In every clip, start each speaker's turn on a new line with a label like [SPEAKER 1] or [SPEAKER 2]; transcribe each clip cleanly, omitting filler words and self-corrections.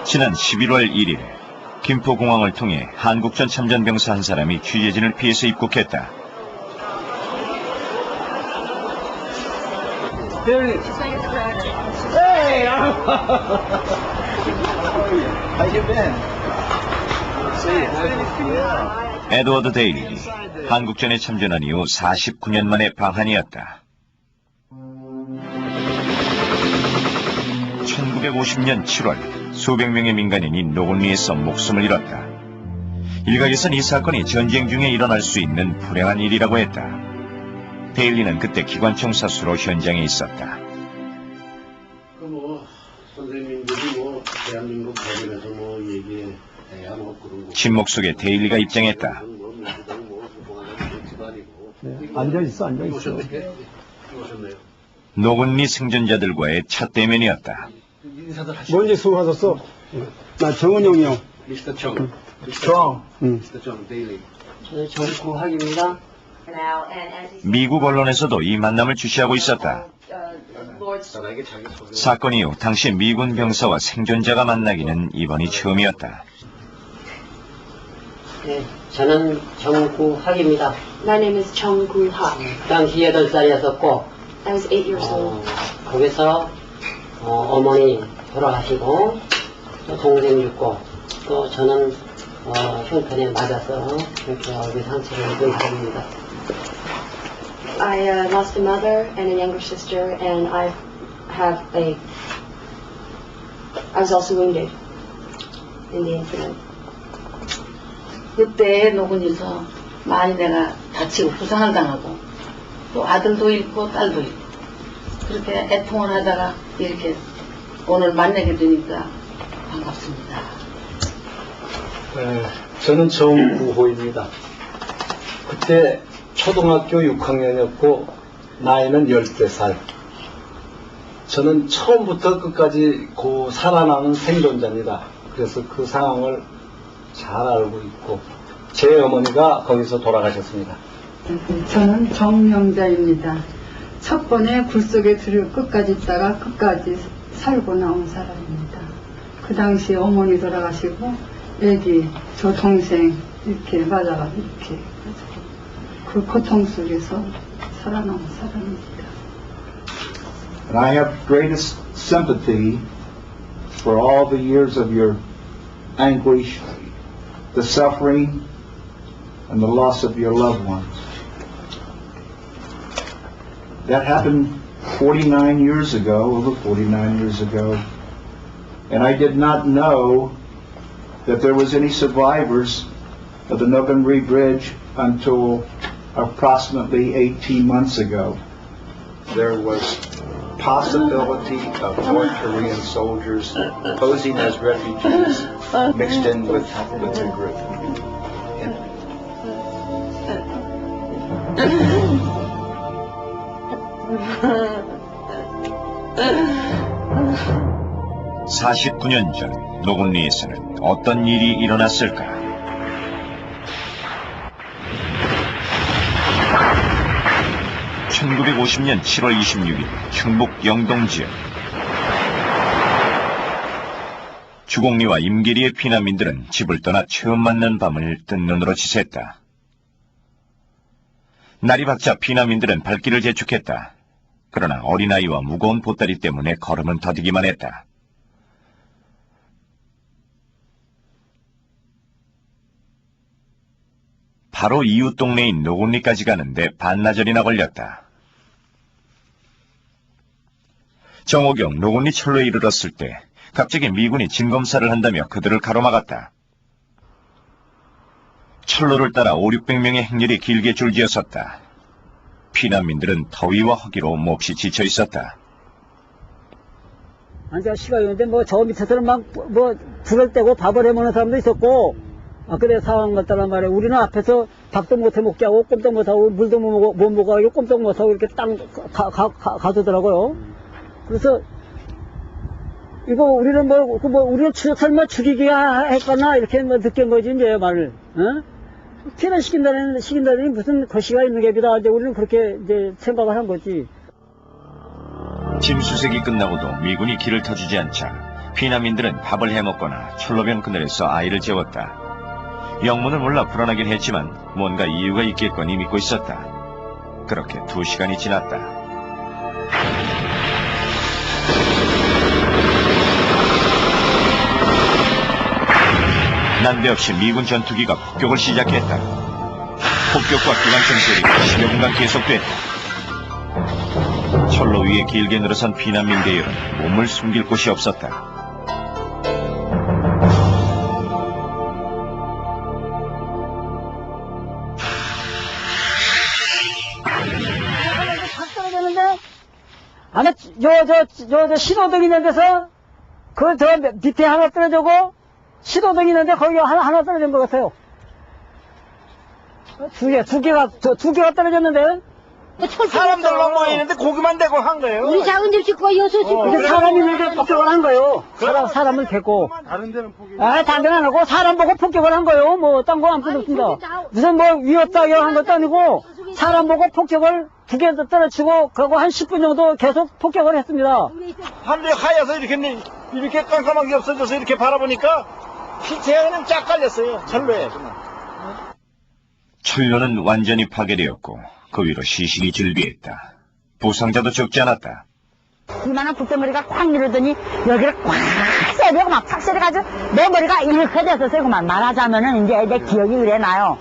[SPEAKER 1] 지난 11월 1일 김포공항을 통해 한국전 참전병사 한 사람이 취재진을 피해서 입국했다. 에드워드 데일리, 한국전에 참전한 이후 49년 만의 방한이었다. 1950년 7월 수백 명의 민간인이 노곤리에서 목숨을 잃었다. 일각에선 이 사건이 전쟁 중에 일어날 수 있는 불행한 일이라고 했다. 데일리는 그때 기관총 사수로 현장에 있었다.
[SPEAKER 2] 선생님들이 대한민국 대변에서 얘기해야 그런 거.
[SPEAKER 1] 침묵 속에 데일리가 입장했다.
[SPEAKER 3] 앉아있어.
[SPEAKER 1] 노곤리 생존자들과의 첫 대면이었다.
[SPEAKER 3] 뭔지 수고하셨어? 나 정은영이요.
[SPEAKER 2] 미스터 정.
[SPEAKER 3] 미스터
[SPEAKER 2] 정 데일리.
[SPEAKER 4] 저는 정구학입니다.
[SPEAKER 1] 미국 언론에서도 이 만남을 주시하고 있었다. 사건 이후 당시 미군 병사와 생존자가 만나기는 이번이 처음이었다.
[SPEAKER 4] 네, 저는 정구학입니다.
[SPEAKER 5] My name is Chung Gu Ha.
[SPEAKER 4] 그 당시 8살이었었고,
[SPEAKER 5] I was 8 years old.
[SPEAKER 4] 거기서 어머니 돌아가시고, 또 동생 죽고, 또 저는 흉편에 맞아서 이렇게 얼굴 상처를 입은 사람입니다.
[SPEAKER 5] I lost a mother and a younger sister, and I was also wounded in the incident.
[SPEAKER 6] 그때 노곤에서 많이 내가 다치고 부상을 당하고 또 아들도 잃고 딸도 잃고 그렇게 애통을 하다가 이렇게 오늘 만나게 되니까 반갑습니다.
[SPEAKER 3] 저는 정구호입니다. 그때 초등학교 6학년이었고 나이는 13살. 저는 처음부터 끝까지 살아남은 생존자입니다. 그래서 그 상황을 잘 알고 있고 제 어머니가 거기서 돌아가셨습니다.
[SPEAKER 7] 저는 정명자입니다. 첫 번에 굴 속에 끝까지 있다가 끝까지 살고 나온 사람입니다. 그 당시 어머니 돌아가시고 애기, 저 동생 이렇게 맞아가지고 이렇게 그 고통 속에서 살아남은 사람입니다.
[SPEAKER 8] And I have greatest sympathy for all the years of your anguish, the suffering, and the loss of your loved ones. That happened 49 years ago, over 49 years ago, and I did not know that there was any survivors of the Nogonri Bridge until approximately 18 months ago. There was possibility of North Korean soldiers posing as refugees mixed in with the group.
[SPEAKER 1] (49년) 전 노곤리에서는 어떤 일이 일어났을까? (1950년 7월 26일) 충북 영동 지역. 주곡리와 임계리의 피난민들은 집을 떠나 처음 맞는 밤을 뜬 눈으로 지새했다. 날이 밝자 피난민들은 발길을 재촉했다. 그러나 어린아이와 무거운 보따리 때문에 걸음은 더디기만 했다. 바로 이웃 동네인 노곤리까지 가는데 반나절이나 걸렸다. 정오경 노곤리 철로에 이르렀을 때 갑자기 미군이 진검사를 한다며 그들을 가로막았다. 철로를 따라 500~600명의 행렬이 길게 줄지어섰다. 피난민들은 더위와 허기로 몹시 지쳐 있었다.
[SPEAKER 9] 앉아 시간이었는데 저 밑에서는 불을 떼고 밥을 해먹는 사람도 있었고, 그래 상황 같다란 말이야. 우리는 앞에서 밥도 못해 먹게 하고 꼼짝 못하고 물도 못 먹어가지고 꼼짝 못하고 이렇게 땅 가두더라고요. 그래서 이거 우리는 우리는 설마 죽이기가 했거나 이렇게 느낀 거지 이제 말을. 피난 시킨다니 무슨 거시가 있는 게 비다. 이제 우리는 그렇게 이제 생각을 한 거지.
[SPEAKER 1] 짐 수색이 끝나고도 미군이 길을 터주지 않자 피난민들은 밥을 해먹거나 철로병 그늘에서 아이를 재웠다. 영문을 몰라 불안하긴 했지만 뭔가 이유가 있겠거니 믿고 있었다. 그렇게 2시간이 지났다. 난데없이 미군 전투기가 폭격을 시작했다. 폭격과 기관총 소리가 10여 분간 계속됐다. 철로 위에 길게 늘어선 피난민 대열은 몸을 숨길 곳이 없었다.
[SPEAKER 9] 안에 저 신호등 있는 데서 그 저 밑에 하나 떨어지고 신호등 있는데 거기 하나 떨어진 것 같아요. 두 개가 떨어졌는데.
[SPEAKER 10] 사람들만 모이는데 고기만 대고 한 거예요.
[SPEAKER 6] 우리 작은 집 짓고 여섯 집
[SPEAKER 9] 이게 사람이 있는데 폭격을 한 거예요. 사람을 대고.
[SPEAKER 10] 다른 데는 포기.
[SPEAKER 9] 다른 데는 안 하고 사람 보고 폭격을 한 거예요. 뭐 딴 거 아무것도 없습니다. 무슨 뭐 위협다 이런 한 것도 아니고 사람 보고 폭격을 2개 떨어치고 그거 한 10분 정도 계속 폭격을 했습니다.
[SPEAKER 10] 하늘이 하얘서 이렇게 깜깜하게 없어져서 이렇게 바라보니까 피체가 그냥 쫙 깔렸어요. 철로에.
[SPEAKER 1] 철로는 완전히 파괴되었고 그 위로 시신이 즐비했다. 부상자도 적지 않았다.
[SPEAKER 11] 이만한 국대머리가 꽉 밀어더니 여기를 꽉 세려고 막 팍 세려가지고 내 머리가 이렇게 됐었어요. 말하자면은 이제 내 기억이 그래 나요.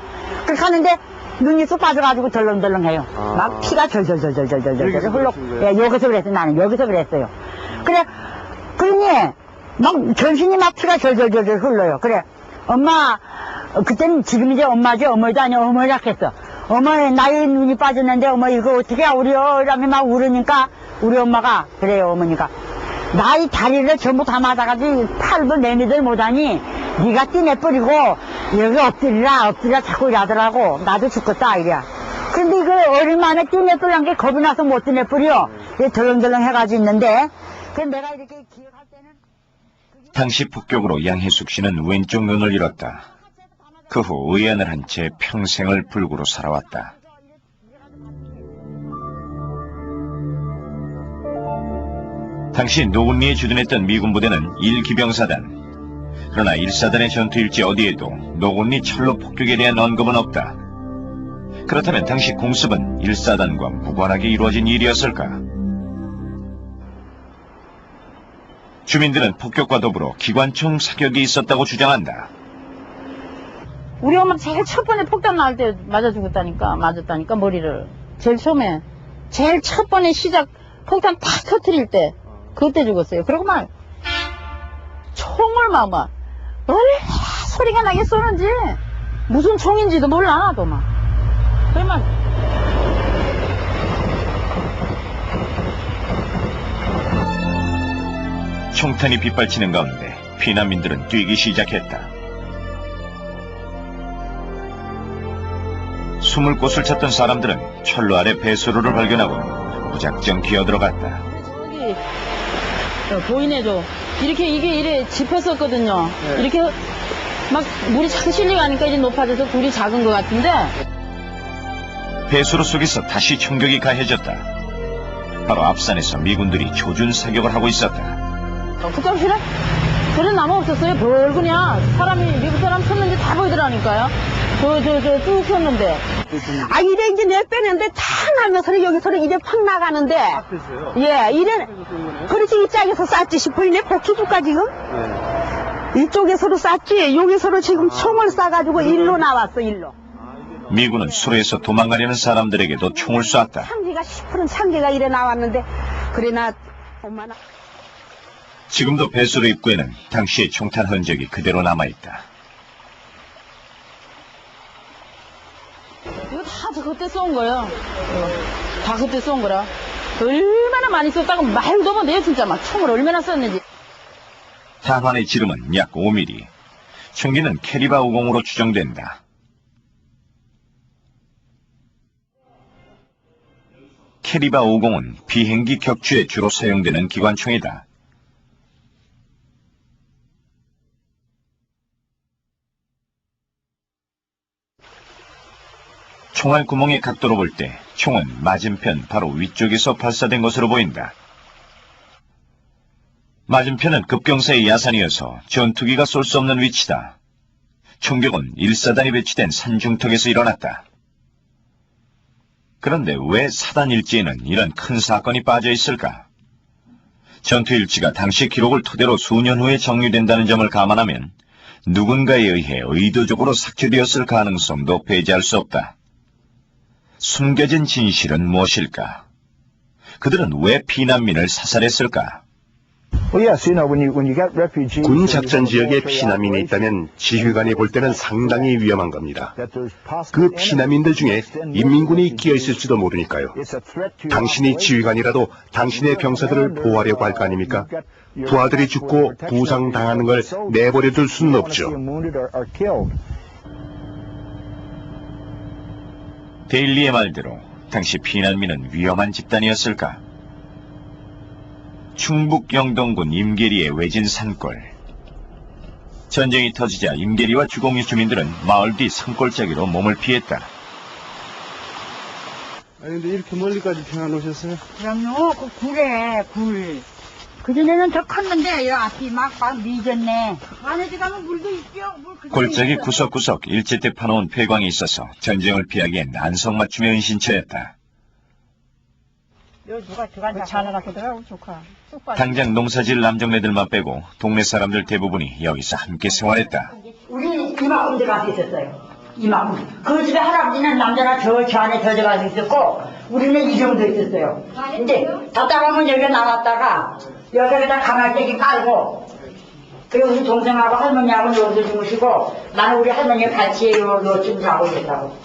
[SPEAKER 11] 그렇게 하는데 눈이 쑥 빠져가지고 덜렁덜렁해요. 막 피가 절절절절절절절 흘러. 예, 여기서 그랬어요. 나는 여기서 그랬어요. 그래, 그러니 막 전신이 막 피가 절절절절 흘러요. 그래, 엄마 그때는 지금 이제 엄마지 어머니도 아니고 어머니라 했어. 어머니 나의 눈이 빠졌는데 어머 이거 어떻게 우려 이러면 막 울으니까 우리 엄마가 그래요. 어머니가 나의 다리를 전부 다 맞아가지고 팔도 내미들 못하니 네가 띠내뿌리고 여기 엎드리라 자꾸 이러더라고. 나도 죽겠다 이래야. 근데 이거 얼마나 띠내뿌리한 게 겁이 나서 못 띠내뿌려. 덜렁덜렁 해가지고 있는데 그래서 내가 이렇게 기억할 때는
[SPEAKER 1] 당시 폭격으로 양혜숙 씨는 왼쪽 눈을 잃었다. 그 후 의연을 한 채 평생을 불구로 살아왔다. 당시 노군리에 주둔했던 미군 부대는 1기병사단. 그러나 1사단의 전투일지 어디에도 노군리 철로 폭격에 대한 언급은 없다. 그렇다면 당시 공습은 1사단과 무관하게 이루어진 일이었을까? 주민들은 폭격과 더불어 기관총 사격이 있었다고 주장한다.
[SPEAKER 12] 우리 엄마 제일 첫 번에 폭탄 나올 때 맞았다니까 머리를. 제일 처음에 제일 첫 번에 시작 폭탄 팍 터뜨릴 때 그때 죽었어요. 그러고 막 총을 막 얼마나 소리가 나게 쏘는지 무슨 총인지도 몰라 나도 막. 그러면
[SPEAKER 1] 총탄이 빗발치는 가운데 피난민들은 뛰기 시작했다. 숨을 곳을 찾던 사람들은 철로 아래 배수로를 발견하고 무작정 기어들어갔다.
[SPEAKER 12] 저기 보이네 저 이렇게 이게 짚었었거든요. 네. 이렇게 막 물이 자꾸 실려가니까 이제 높아져서 불이 작은 것 같은데
[SPEAKER 1] 배수로 속에서 다시 총격이 가해졌다. 바로 앞산에서 미군들이 조준 사격을 하고 있었다.
[SPEAKER 12] 그 잠시에 그런 나무 없었어요. 벌 그냥 사람이 미국 사람 쳤는지 다 보이더라니까요. 쭉 폈는데.
[SPEAKER 11] 이래 이제 내 빼는데 탁 나면서 여기서 이래 팍 나가는데. 예, 이래. 그렇지 이쪽에서 쐈지 싶어요. 복수주가 지금. 이쪽에서로 쐈지. 여기서로 지금 총을 쏴가지고 일로 나왔어. 일로.
[SPEAKER 1] 미군은 수로에서 도망가려는 사람들에게도 총을 쐈다.
[SPEAKER 11] 창기가 10%는 창기가 이래 나왔는데 그래나 엄마나.
[SPEAKER 1] 지금도 배수로 입구에는 당시의 총탄 흔적이 그대로 남아있다.
[SPEAKER 12] 이거 다 그때 쏜 거예요. 다 그때 쏜 거라. 얼마나 많이 썼다고 말도 못해요. 진짜 막 총을 얼마나 썼는지.
[SPEAKER 1] 탄환의 지름은 약 5mm. 총기는 캐리바 50으로 추정된다. 캐리바 50은 비행기 격추에 주로 사용되는 기관총이다. 총알 구멍의 각도로 볼 때 총은 맞은편 바로 위쪽에서 발사된 것으로 보인다. 맞은편은 급경사의 야산이어서 전투기가 쏠 수 없는 위치다. 총격은 1사단이 배치된 산중턱에서 일어났다. 그런데 왜 사단 일지에는 이런 큰 사건이 빠져 있을까? 전투 일지가 당시 기록을 토대로 수년 후에 정리된다는 점을 감안하면 누군가에 의해 의도적으로 삭제되었을 가능성도 배제할 수 없다. 숨겨진 진실은 무엇일까? 그들은 왜 피난민을 사살했을까?
[SPEAKER 13] 군 작전 지역에 피난민이 있다면 지휘관이 볼 때는 상당히 위험한 겁니다. 그 피난민들 중에 인민군이 끼어 있을지도 모르니까요. 당신이 지휘관이라도 당신의 병사들을 보호하려고 할 거 아닙니까? 부하들이 죽고 부상당하는 걸 내버려둘 수는 없죠.
[SPEAKER 1] 데일리의 말대로 당시 피난민은 위험한 집단이었을까? 충북 영동군 임계리의 외진 산골. 전쟁이 터지자 임계리와 주공리 주민들은 마을 뒤 산골짜기로 몸을 피했다.
[SPEAKER 2] 아니 근데 이렇게 멀리까지 피난 오셨어요?
[SPEAKER 11] 그럼요, 그 굴에, 굴. 그전에는 더 컸는데, 여 앞이 막 미졌네. 안에 들어가면 물도 있죠?
[SPEAKER 1] 골짜기 구석구석 일제때 파놓은 폐광이 있어서 전쟁을 피하기엔 안성맞춤의 은신처였다.
[SPEAKER 11] 누가 들어간다. 잘 나가더라고, 조카.
[SPEAKER 1] 당장 농사질 남정네들만 빼고 동네 사람들 대부분이 여기서 함께 생활했다.
[SPEAKER 11] 우리 이만큼 들어가서 있었어요. 이만큼. 그 집에 할아버지는 남자나 저 안에 들어가서 있었고, 우리는 이 정도 있었어요. 근데 답답하면 여기가 나갔다가, 여기다 가마떼기 깔고, 그리고 우리 동생하고 할머니하고 여기서 주무시고, 나는 우리 할머니 발치에 요쯤 자고 있었다고.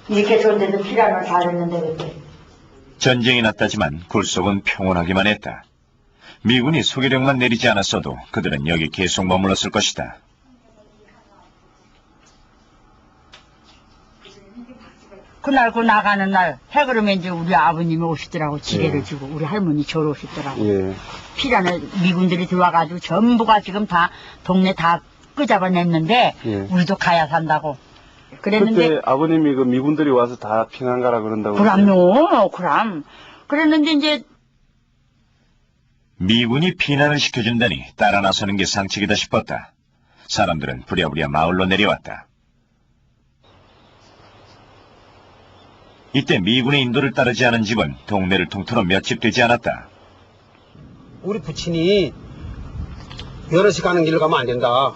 [SPEAKER 11] 이렇게 좋은 데서 피란을 잘했는데, 그때.
[SPEAKER 1] 전쟁이 났다지만 굴속은 평온하기만 했다. 미군이 소개령만 내리지 않았어도 그들은 여기 계속 머물렀을 것이다.
[SPEAKER 11] 그날 그 나가는 날 해 그러면 이제 우리 아버님이 오시더라고. 지게를 주고 우리 할머니 저러 오시더라고. 피란을 미군들이 들어와가지고 전부가 지금 다 동네 다 끄잡아냈는데 우리도 가야 산다고. 그랬는데
[SPEAKER 2] 그때 아버님이 그 미군들이 와서 다 피난 가라 그런다고.
[SPEAKER 11] 그럼요. 그럼. 그랬는데 이제
[SPEAKER 1] 미군이 피난을 시켜준다니 따라 나서는 게 상책이다 싶었다. 사람들은 부랴부랴 마을로 내려왔다. 이때 미군의 인도를 따르지 않은 집은 동네를 통틀어 몇 집 되지 않았다.
[SPEAKER 14] 우리 부친이 여럿이 가는 길로 가면 안 된다.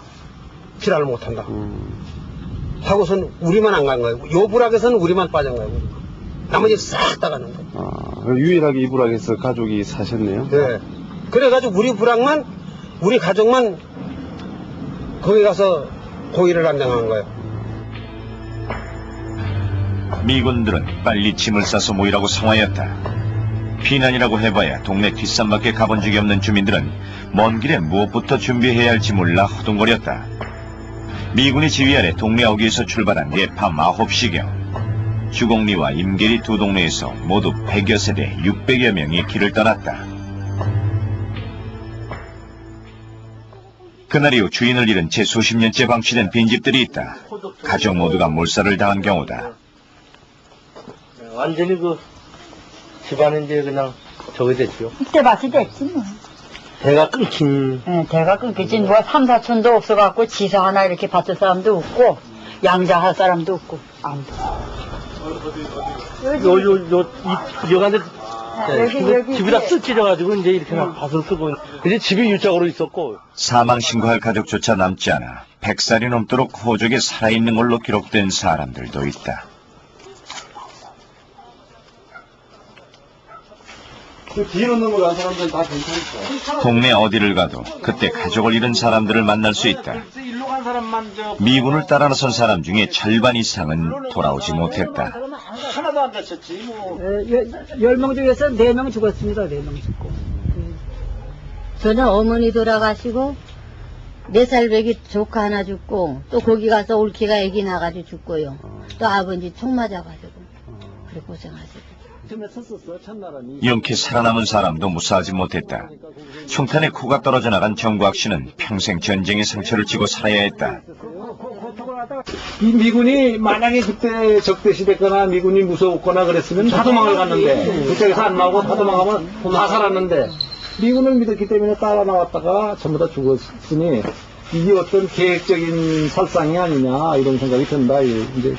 [SPEAKER 14] 피난을 못 한다. 하고선 우리만 안 간 거예요. 요 부락에서는 우리만 빠진 거예요. 나머지 싹 다 가는 거예요.
[SPEAKER 2] 유일하게 이 부락에서 가족이 사셨네요.
[SPEAKER 14] 네. 그래가지고 우리 부락만, 우리 가족만 거기 가서 고의를 안 당한 거예요.
[SPEAKER 1] 미군들은 빨리 짐을 싸서 모이라고 성화였다. 피난이라고 해봐야 동네 뒷산밖에 가본 적이 없는 주민들은 먼 길에 무엇부터 준비해야 할지 몰라 허둥거렸다. 미군의 지휘 아래 동네 어귀에서 출발한 게 밤 9시경 주공리와 임계리 두 동네에서 모두 100여 세대 600여 명이 길을 떠났다. 그날 이후 주인을 잃은 채 수십 년째 방치된 빈집들이 있다. 가족 모두가 몰살을 당한 경우다.
[SPEAKER 14] 완전히 그 집안은 이제 그냥 저기 됐죠.
[SPEAKER 11] 이때 봤을 때 됐지 뭐.
[SPEAKER 14] 대가 끊긴.
[SPEAKER 11] 네, 대가 끊기지. 뭐 삼사촌도 없어갖고 지사 하나 이렇게 받을 사람도 없고 양자할 사람도 없고 아무도.
[SPEAKER 14] 여간데
[SPEAKER 11] 여기
[SPEAKER 14] 집이 다 쓰러져가지고 이제 이렇게 밭을 쓰고 이제 집이 유적으로 있었고.
[SPEAKER 1] 사망 신고할 가족조차 남지 않아 100살이 넘도록 호족에 살아있는 걸로 기록된 사람들도 있다.
[SPEAKER 2] 그 뒤로 넘어간 사람들은 다 괜찮을까?
[SPEAKER 1] 동네 어디를 가도 그때 가족을 잃은 사람들을 만날 수 있다.
[SPEAKER 2] 일로 간 사람만
[SPEAKER 1] 미군을 따라 나선 사람 중에 절반 이상은 돌아오지 못했다.
[SPEAKER 2] 하나도 안 다쳤지 뭐.
[SPEAKER 9] 10명 중에서 4명 죽었습니다. 4명 죽고.
[SPEAKER 15] 저는 어머니 돌아가시고 4살 배기 조카 하나 죽고 또 거기 가서 올케가 애기 나가지고 죽고요. 또 아버지 총 맞아가지고 그래 고생하시고.
[SPEAKER 1] 영케 살아남은 사람도 무사하지 못했다. 총탄에 코가 떨어져 나간 정구학 씨는 평생 전쟁의 상처를 지고 살아야 했다.
[SPEAKER 3] 이 미군이 만약에 그때 적대시됐거나 미군이 무서웠거나 그랬으면 다 도망을 갔는데 그쪽에서 안 나오고 다 도망가면 다 살았는데 미군을 믿었기 때문에 따라 나왔다가 전부 다 죽었으니 이게 어떤 계획적인 살상이 아니냐 이런 생각이 든다. 이제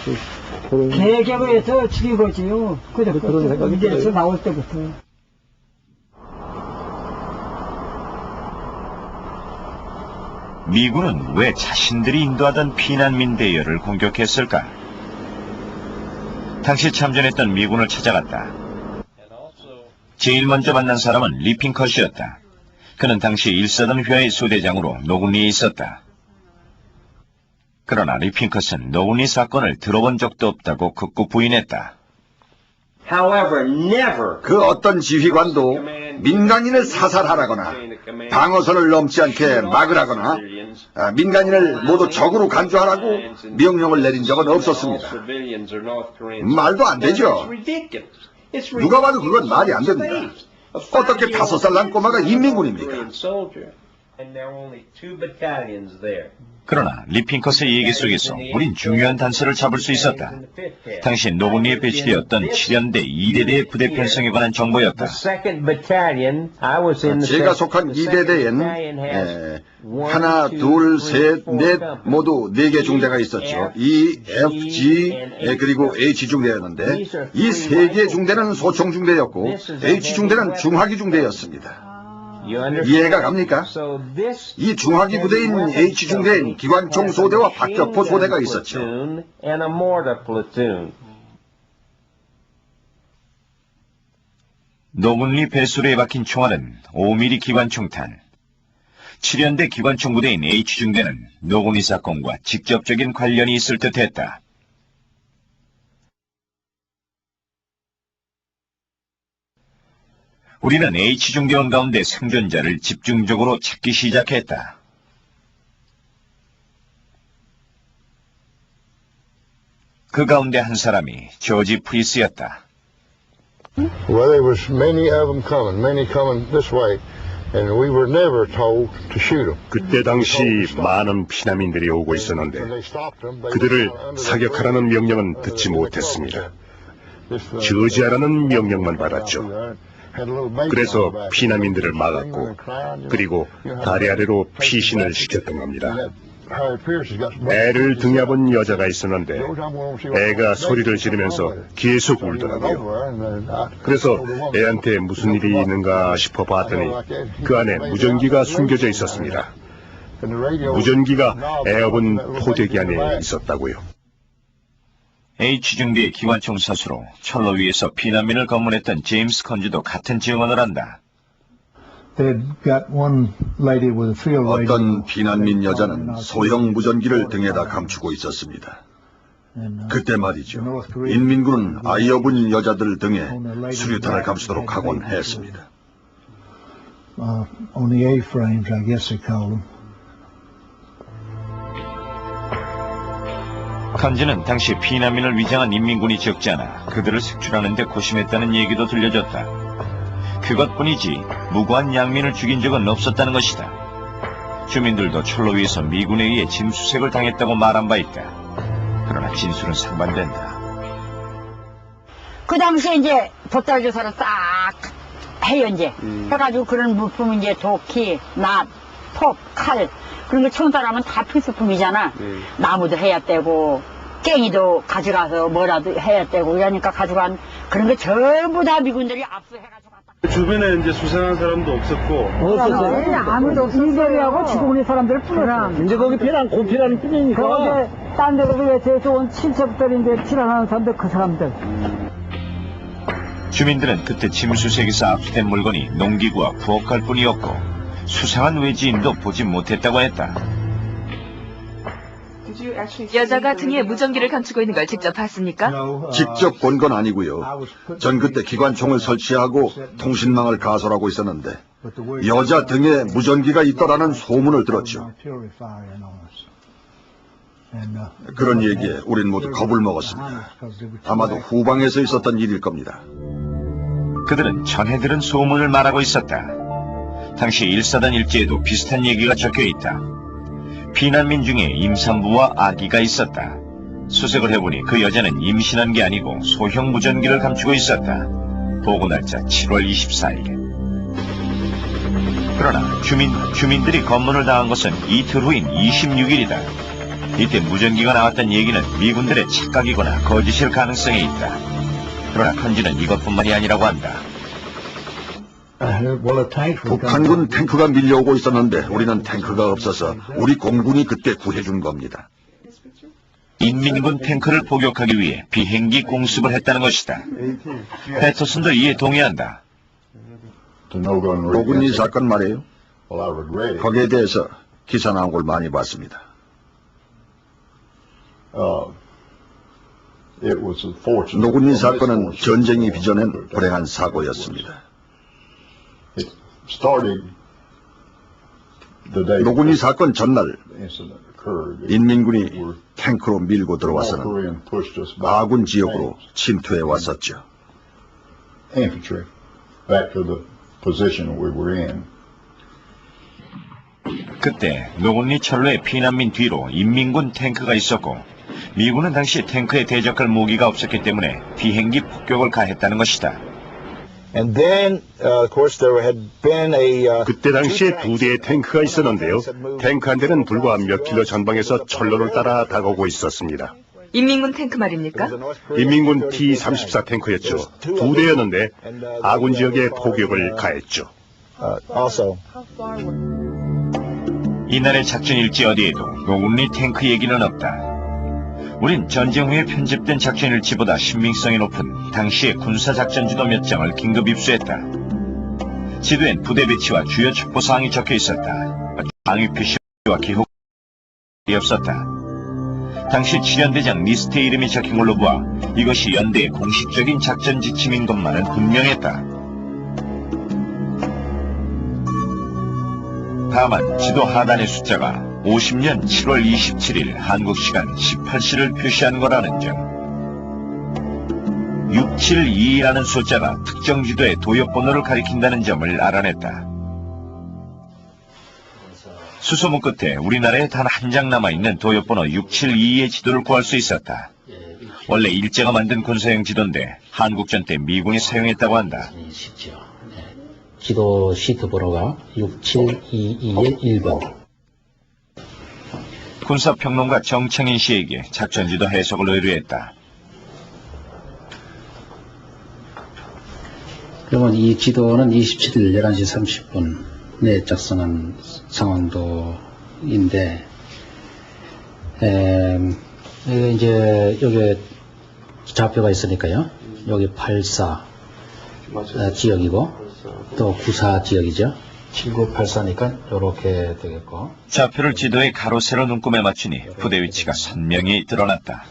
[SPEAKER 3] 그런
[SPEAKER 9] 계획에서 죽인 거지요.
[SPEAKER 3] 그런 생각이 들어요.
[SPEAKER 9] 이제서 나올 때부터.
[SPEAKER 1] 미군은 왜 자신들이 인도하던 피난민 대여를 공격했을까? 당시 참전했던 미군을 찾아갔다. 제일 먼저 만난 사람은 리핑컷이었다. 그는 당시 1사단 회의 소대장으로 노군리에 있었다. 그러나 리핑컷은 노군리 사건을 들어본 적도 없다고 극구 부인했다.
[SPEAKER 16] 그 어떤 지휘관도 민간인을 사살하라거나 방어선을 넘지 않게 막으라거나 민간인을 모두 적으로 간주하라고 명령을 내린 적은 없었습니다. 말도 안 되죠. 누가 봐도 그건 말이 안 됩니다. 어떻게 5살 난 꼬마가 인민군입니까?
[SPEAKER 1] 그러나 리핑컷의 얘기 속에서 우린 중요한 단서를 잡을 수 있었다. 당시 노군리에 배치되었던 7연대 2대대의 부대 편성에 관한 정보였다.
[SPEAKER 16] 제가 속한 2대대엔 하나, 둘, 셋, 넷 모두 4개 중대가 있었죠. E, F, G, 그리고 H 중대였는데 이 3개 중대는 소총 중대였고 H 중대는 중화기 중대였습니다. 이해가 갑니까? 이 중화기 부대인 H중대엔 기관총 소대와 박격포 소대가 있었죠.
[SPEAKER 1] 노군리 배수로에 박힌 총알은 5mm 기관총탄. 7연대 기관총 부대인 H중대는 노군리 사건과 직접적인 관련이 있을 듯했다. 우리는 H중대원 가운데 생존자를 집중적으로 찾기 시작했다. 그 가운데 한 사람이 조지 프리스였다.
[SPEAKER 17] Well, there was many of them coming this way, and we were never told to shoot them.
[SPEAKER 13] 그때 당시 많은 피난민들이 오고 있었는데 그들을 사격하라는 명령은 듣지 못했습니다. 저지하라는 명령만 받았죠. 그래서 피난민들을 막았고 그리고 다리 아래로 피신을 시켰던 겁니다. 애를 등에 업은 여자가 있었는데 애가 소리를 지르면서 계속 울더라고요. 그래서 애한테 무슨 일이 있는가 싶어 봤더니 그 안에 무전기가 숨겨져 있었습니다. 무전기가 애 업은 포대기 안에 있었다고요.
[SPEAKER 1] H중대의 기관총 사수로 철로 위에서 피난민을 검문했던 제임스 컨즈도 같은 증언을 한다.
[SPEAKER 16] 어떤 피난민 여자는 소형 무전기를 등에다 감추고 있었습니다. 그때 말이죠. 인민군은 아이업은 여자들 등에 수류탄을 감추도록 하곤 했습니다.
[SPEAKER 18] On the A-frames, I guess they call them.
[SPEAKER 1] 컨즈는 당시 피난민을 위장한 인민군이 적지 않아 그들을 색출하는 데 고심했다는 얘기도 들려줬다. 그것뿐이지 무고한 양민을 죽인 적은 없었다는 것이다. 주민들도 철로 위에서 미군에 의해 짐수색을 당했다고 말한 바 있다. 그러나 진술은 상반된다.
[SPEAKER 11] 그 당시에 이제 돗자리 조사를 싹 해요, 이제. 해가지고 그런 물품, 이제 도끼, 낫, 톱, 칼, 그런 거 청소하면 다 필수품이잖아. 나무도 해야 되고, 깽이도 가져가서 뭐라도 해야 되고, 이러니까 가져간 그런 거 전부 다 미군들이 압수해가지고 갔다.
[SPEAKER 2] 주변에 이제 수상한 사람도 없었고.
[SPEAKER 11] 아무도 없었어요. 이대리하고 지구군의 사람들 뿐이라.
[SPEAKER 3] 이제 거기 피난, 고피라는 뿐이니까.
[SPEAKER 11] 거기 딴 데로 왜 제일 좋은 친척들인데 피난하는 사람들, 그 사람들.
[SPEAKER 1] 주민들은 그때 짐수색에서 압수된 물건이 농기구와 부엌칼 뿐이었고 수상한 외지인도 보지 못했다고 했다.
[SPEAKER 19] 여자가 등에 무전기를 감추고 있는 걸 직접 봤습니까?
[SPEAKER 16] 직접 본 건 아니고요. 전 그때 기관총을 설치하고 통신망을 가설하고 있었는데 여자 등에 무전기가 있더라는 소문을 들었죠. 그런 얘기에 우린 모두 겁을 먹었습니다. 아마도 후방에서 있었던 일일 겁니다.
[SPEAKER 1] 그들은 전해 들은 소문을 말하고 있었다. 당시 1사단 일지에도 비슷한 얘기가 적혀있다. 피난민 중에 임산부와 아기가 있었다. 수색을 해보니 그 여자는 임신한 게 아니고 소형 무전기를 감추고 있었다. 보고 날짜 7월 24일. 그러나 주민들이 검문을 당한 것은 이틀 후인 26일이다. 이때 무전기가 나왔던 얘기는 미군들의 착각이거나 거짓일 가능성이 있다. 그러나 컨지는 이것뿐만이 아니라고 한다.
[SPEAKER 16] 북한군 탱크가 밀려오고 있었는데 우리는 탱크가 없어서 우리 공군이 그때 구해준 겁니다.
[SPEAKER 1] 인민군 탱크를 포격하기 위해 비행기 공습을 했다는 것이다. 패터슨도 이에 동의한다.
[SPEAKER 16] 노군리 사건 말이에요. 거기에 대해서 기사 나온 걸 많이 봤습니다. 노군리 사건은 전쟁이 빚어낸 불행한 사고였습니다. 노군리 사건 전날 인민군이 탱크로 밀고 들어와서는 아군 지역으로 침투해 왔었죠.
[SPEAKER 1] 그때 노군리 철로의 피난민 뒤로 인민군 탱크가 있었고 미군은 당시 탱크에 대적할 무기가 없었기 때문에 비행기 폭격을 가했다는 것이다.
[SPEAKER 13] 그때 당시에 2대의 탱크가 있었는데요. 탱크 한 대는 불과 몇 킬로 전방에서 철로를 따라 다가오고 있었습니다.
[SPEAKER 19] 인민군 탱크 말입니까?
[SPEAKER 13] 인민군 T-34 탱크였죠. 2대였는데 아군 지역에 포격을 가했죠.
[SPEAKER 1] 이날의 작전 일지 어디에도 노군리 탱크 얘기는 없다. 우린 전쟁 후에 편집된 작전 일지보다 신빙성이 높은 당시의 군사작전 지도 몇 장을 긴급 입수했다. 지도엔 부대 배치와 주요 첩보사항이 적혀 있었다. 방위 표시와 기록이 없었다. 당시 칠연대장 리스트의 이름이 적힌 걸로 보아 이것이 연대의 공식적인 작전 지침인 것만은 분명했다. 다만 지도 하단의 숫자가 50년 7월 27일 한국 시간 18시를 표시한 거라는 점. 672라는 숫자가 특정 지도의 도역번호를 가리킨다는 점을 알아냈다. 수소문 끝에 우리나라에 단 한 장 남아있는 도역번호 672의 지도를 구할 수 있었다. 원래 일제가 만든 군사용 지도인데 한국전 때 미군이 사용했다고 한다.
[SPEAKER 20] 지도 시트 번호가 6722의 1번.
[SPEAKER 1] 군사평론가 정창인 씨에게 작전지도 해석을 의뢰했다.
[SPEAKER 20] 그러면 이 지도는 27일 11시 30분에 작성한 상황도인데, 이제 여기 좌표가 있으니까요. 여기 84 지역이고, 또 94 지역이죠. 7984니까 이렇게 되겠고.
[SPEAKER 1] 좌표를 지도의 가로 세로 눈금에 맞추니 부대 위치가 선명히 드러났다.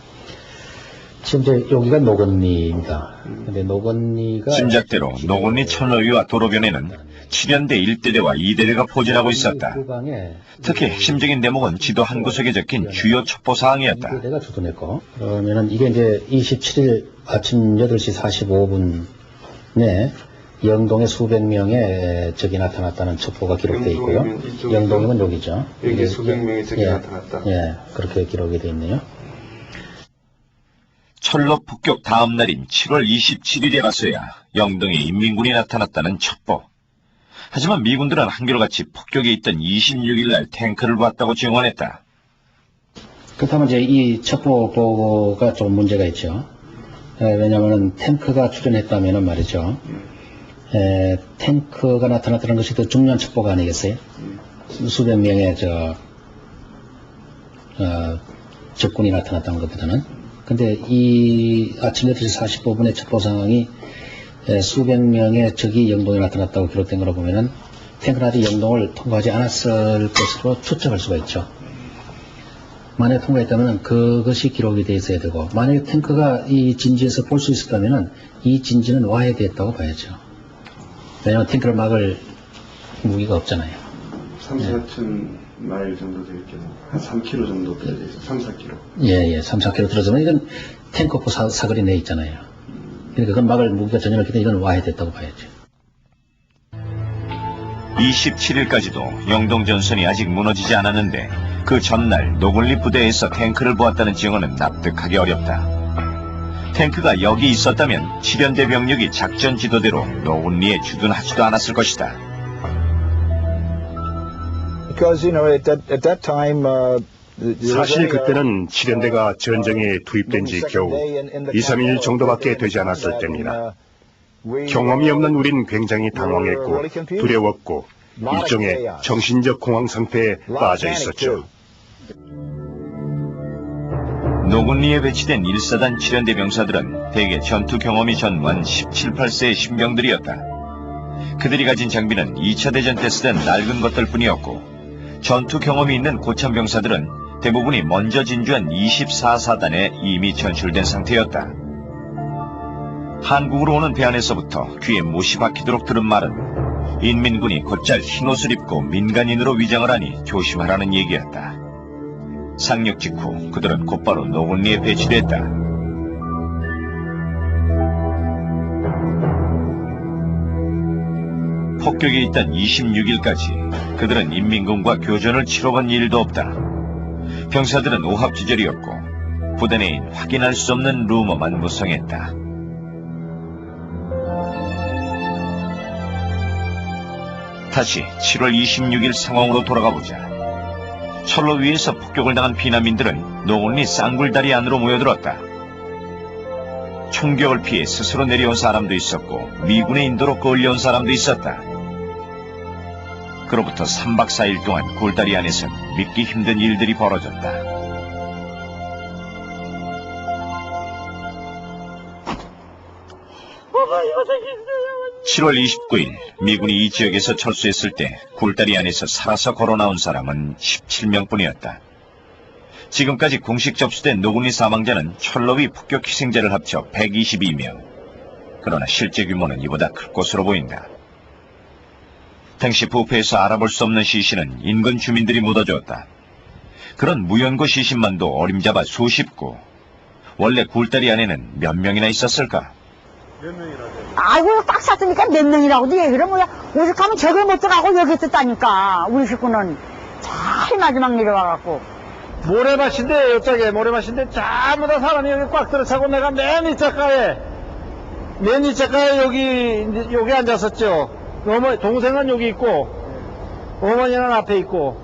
[SPEAKER 20] 지금 이제 여기가 노건리입니다. 근데 노건리가
[SPEAKER 1] 짐작대로 노건리 철로위와 도로변에는 7연대 1대대와 2대대가 포진하고 있었다. 특히 핵심적인 대목은 지도 한 구석에 적힌 주요 첩보사항이었다.
[SPEAKER 20] 2대대가 주둔했고, 그러면은 이게 이제 27일 아침 8시 45분에 영동에 수백 명의 적이 나타났다는 첩보가 기록되어 있고요. 영동이면 여기죠.
[SPEAKER 2] 여기 수백 명의 적이 나타났다.
[SPEAKER 20] 예, 그렇게 기록이 되어 있네요.
[SPEAKER 1] 철로 폭격 다음 날인 7월 27일에 가서야 영동에 인민군이 나타났다는 첩보. 하지만 미군들은 한결같이 폭격에 있던 26일 날 탱크를 봤다고 증언했다.
[SPEAKER 20] 그렇다면 이제 이 첩보 보고가 좀 문제가 있죠. 왜냐하면 탱크가 출현했다면은 말이죠. 탱크가 나타났다는 것이 더 중요한 첩보가 아니겠어요? 수백 명의 적군이 나타났다는 것보다는. 근데 이 아침 8시 45분의 첩보 상황이 수백 명의 적이 영동에 나타났다고 기록된 거로 보면은 탱크는 아직 영동을 통과하지 않았을 것으로 추측할 수가 있죠. 만약에 통과했다면 그것이 기록이 되어 있어야 되고, 만약에 탱크가 이 진지에서 볼 수 있었다면은 이 진지는 와해됐다고 봐야죠. 왜냐하면 탱크를 막을 무기가 없잖아요.
[SPEAKER 2] 3, 4천 마일 정도 되겠겠네요. 한 3km 정도 떨어져 있어요. 3, 4km.
[SPEAKER 20] 예, 3, 4km 떨어지면 이건 탱크포 사거리 내에 있잖아요. 그러니까 그건 막을 무기가 전혀 없기 때문에 이건 와해됐다고 봐야죠.
[SPEAKER 1] 27일까지도 영동 전선이 아직 무너지지 않았는데 그 전날 노군리 부대에서 탱크를 보았다는 증언은 납득하기 어렵다. 탱크가 여기 있었다면 7연대 병력이 작전 지도대로 노군리에 주둔하지도 않았을 것이다.
[SPEAKER 10] because you know at that time.
[SPEAKER 13] 사실 그때는 칠연대가 전쟁에 투입된 지 겨우 2, 3일 정도밖에 되지 않았을 때입니다. 경험이 없는 우린 굉장히 당황했고 두려웠고 일종의 정신적 공황 상태에 빠져 있었죠.
[SPEAKER 1] 노군리에 배치된 1사단 칠연대 병사들은 대개 전투 경험이 전무한 17, 18세의 신병들이었다. 그들이 가진 장비는 2차 대전 때 쓰던 낡은 것들 뿐이었고 전투 경험이 있는 고참 병사들은 대부분이 먼저 진주한 24사단에 이미 전출된 상태였다. 한국으로 오는 배 안에서부터 귀에 못이 박히도록 들은 말은 인민군이 곧잘 흰옷을 입고 민간인으로 위장을 하니 조심하라는 얘기였다. 상륙 직후 그들은 곧바로 노군리에 배치됐다. 폭격이 있던 26일까지 그들은 인민군과 교전을 치러본 일도 없다. 병사들은 오합지졸이었고 부대 내인 확인할 수 없는 루머만 무성했다. 다시 7월 26일 상황으로 돌아가보자. 철로 위에서 폭격을 당한 피난민들은 노군리 쌍굴다리 안으로 모여들었다. 총격을 피해 스스로 내려온 사람도 있었고 미군의 인도로 끌려온 사람도 있었다. 그로부터 3박 4일 동안 골다리 안에서 믿기 힘든 일들이 벌어졌다.
[SPEAKER 12] 어머,
[SPEAKER 1] 7월 29일 미군이 이 지역에서 철수했을 때 굴다리 안에서 살아서 걸어나온 사람은 17명뿐이었다. 지금까지 공식 접수된 노군리 사망자는 철로위 폭격 희생자를 합쳐 122명. 그러나 실제 규모는 이보다 클 것으로 보인다. 당시 부패에서 알아볼 수 없는 시신은 인근 주민들이 묻어주었다. 그런 무연고 시신만도 어림잡아 수십 구. 원래 굴다리 안에는 몇 명이나 있었을까?
[SPEAKER 11] 아이고 딱 샀으니까 몇 명이라고도 얘기를 뭐야. 오죽하면 저걸 못 들어가고 여기 있었다니까. 우리 식구는 제일 마지막 내려와갖고.
[SPEAKER 10] 모래밭인데 이쪽에 모래밭인데 전부 다 사람이 여기 꽉 들어차고 내가 맨 이쪽가에 여기 앉았었죠. 동생은 여기 있고 어머니는 앞에 있고.